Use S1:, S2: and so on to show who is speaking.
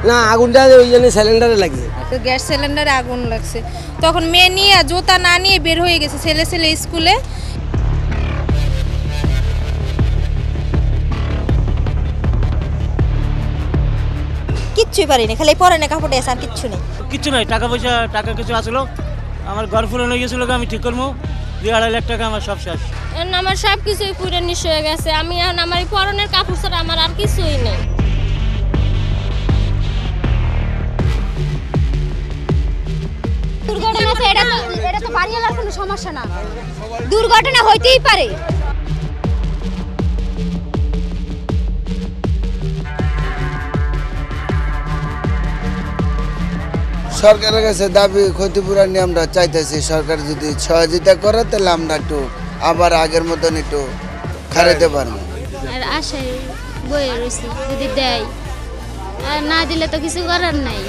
S1: না আগুনটা ওই জন্য সিলিন্ডারে লাগছে।
S2: তো গ্যাস সিলিন্ডারে আগুন লাগছে, তখন মেয়ে নিয়ে জুতা না নিয়ে বের হয়ে গেছে ছেলে স্কুলে।
S3: কিচ্ছুই পারিনি, খালি পরে না কাপড়ে আছে, আর কিচ্ছু নেই।
S4: কিচ্ছু নাই, টাকা কিছু আসলো, আমার ঘর ফুরানো গেছিল, আমি ঠিক করবো 2-2.5 লাখ টাকা আমার সব শেষ।
S5: আমার সব কিছুই পুরো নিঃস্ব হয়ে গেছে। আমি এখন আমার পরনের কাপড় ছাড়া আমার আর কিছুই নেই।
S3: দুর্ঘটনা আছে, এটা তো বাড়িওয়ালার কোনো সমস্যা না, দুর্ঘটনা হইতেই পারে।
S6: সরকারের কাছে দাবি ক্ষতিপূরণ নিয়ে আমরা চাইতেছি, সরকার যদি সহযোগিতা করে তাহলে আমরা একটু আবার আগের মতন একটু খারাইতে পারবো।
S5: আর আশায় বয়ে রয়েছি যদি দেয়, আর না দিলে তো কিছু করার নাই।